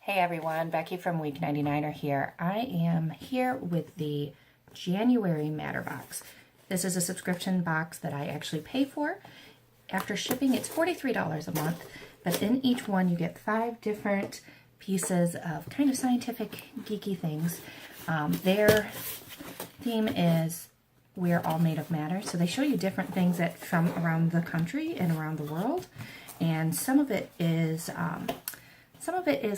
Hey everyone, Becky from Week 99er here. I am here with the January Matter box. This is a subscription box that I actually pay for. After shipping, it's $43 a month, but in each one you get 5 different pieces of kind of scientific, geeky things. Their theme is we are all made of matter, so they show you different things from around the country and around the world, and some of it is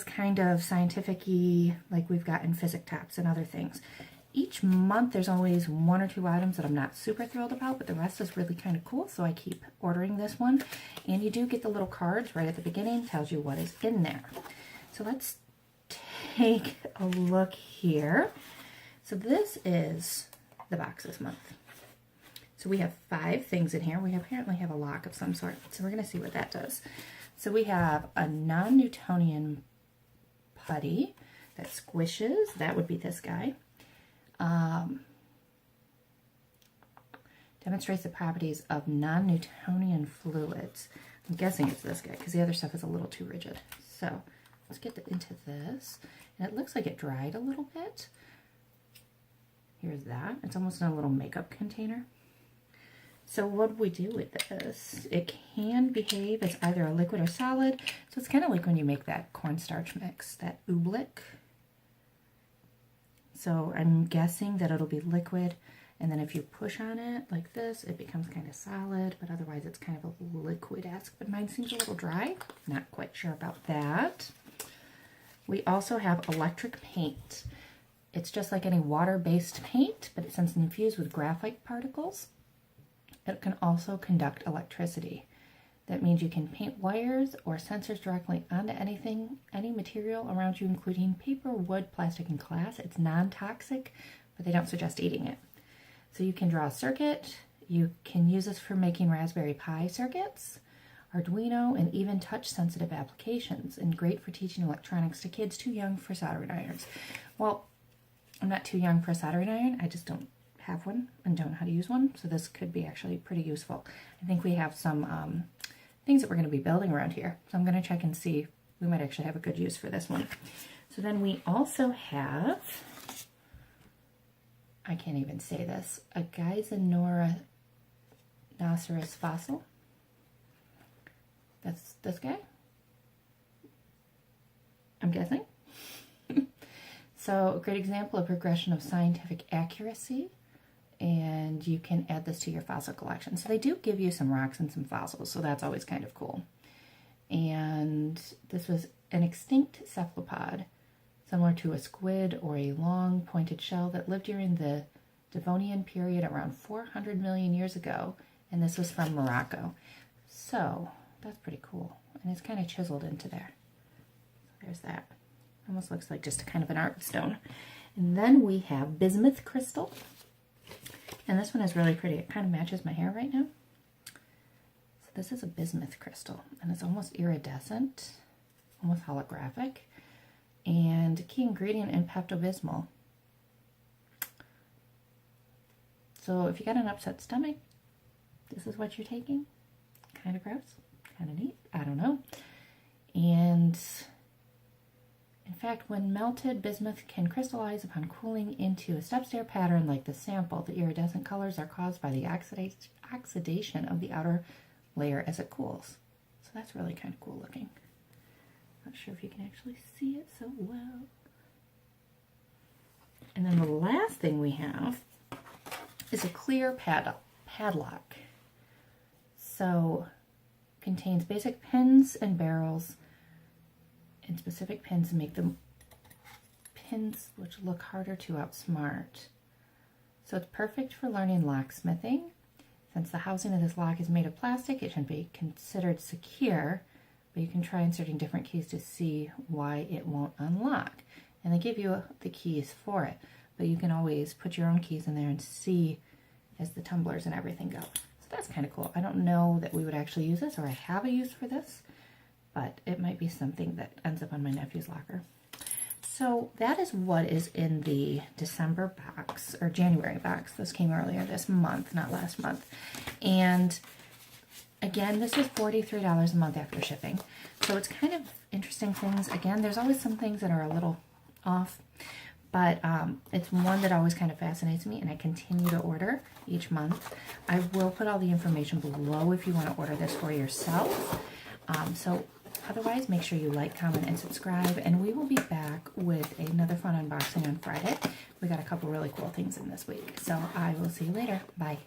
kind of scientific-y, like we've got in physics taps and other things. Each month there's always 1 or 2 items that I'm not super thrilled about, but the rest is really kind of cool, so I keep ordering this one. And you do get the little cards right at the beginning, tells you what is in there. So let's take a look here. So this is the box this month. So we have 5 things in here. We apparently have a lock of some sort, so we're going to see what that does. So we have a non-Newtonian putty that squishes. That would be this guy. Demonstrates the properties of non-Newtonian fluids. I'm guessing it's this guy because the other stuff is a little too rigid. So let's get into this. And it looks like it dried a little bit. Here's that. It's almost in a little makeup container. So what do we do with this? It can behave as either a liquid or solid. So it's kind of like when you make that cornstarch mix, that oobleck. So I'm guessing that it'll be liquid, and then if you push on it like this, it becomes kind of solid, but otherwise it's kind of a liquid-esque. But mine seems a little dry. Not quite sure about that. We also have electric paint. It's just like any water-based paint, but since it's infused with graphite particles, it can also conduct electricity. That means you can paint wires or sensors directly onto anything, any material around you, including paper, wood, plastic, and glass. It's non-toxic, but they don't suggest eating it. So you can draw a circuit. You can use this for making Raspberry Pi circuits, Arduino, and even touch-sensitive applications, and great for teaching electronics to kids too young for soldering irons. Well, I'm not too young for a soldering iron. I just don't have one and don't know how to use one, so this could be actually pretty useful. I think we have some things that we're going to be building around here, so I'm going to check and see. We might actually have a good use for this one. So then we also have, I can't even say this, a Geysenora Noceros fossil. That's this guy, I'm guessing. So a great example of progression of scientific accuracy, and you can add this to your fossil collection. So they do give you some rocks and some fossils, so that's always kind of cool. And this was an extinct cephalopod, similar to a squid or a long pointed shell that lived during the Devonian period around 400 million years ago, and this was from Morocco. So that's pretty cool, and it's kind of chiseled into there. So there's that. Almost looks like just a kind of an art stone. And then we have bismuth crystal. And this one is really pretty. It kind of matches my hair right now. So this is a bismuth crystal, and it's almost iridescent, almost holographic, and key ingredient in Pepto-Bismol. So if you got an upset stomach, this is what you're taking. Kind of gross, kind of neat, I don't know. And in fact, when melted, bismuth can crystallize upon cooling into a step-stair pattern like the sample. The iridescent colors are caused by the oxidation of the outer layer as it cools. So that's really kind of cool looking. Not sure if you can actually see it so well. And then the last thing we have is a clear padlock. So contains basic pins and barrels, and specific pins to make the pins which look harder to outsmart. So it's perfect for learning locksmithing. Since the housing of this lock is made of plastic, it shouldn't be considered secure, but you can try inserting different keys to see why it won't unlock. And they give you the keys for it, but you can always put your own keys in there and see as the tumblers and everything go. So that's kind of cool. I don't know that we would actually use this, or I have a use for this, but it might be something that ends up on my nephew's locker. So that is what is in the December box, or January box. This came earlier this month, not last month. And again, this is $43 a month after shipping. So it's kind of interesting things. Again, there's always some things that are a little off, but it's one that always kind of fascinates me, and I continue to order each month. I will put all the information below if you want to order this for yourself. So otherwise, make sure you like, comment, and subscribe, and we will be back with another fun unboxing on Friday. We got a couple really cool things in this week, so I will see you later. Bye.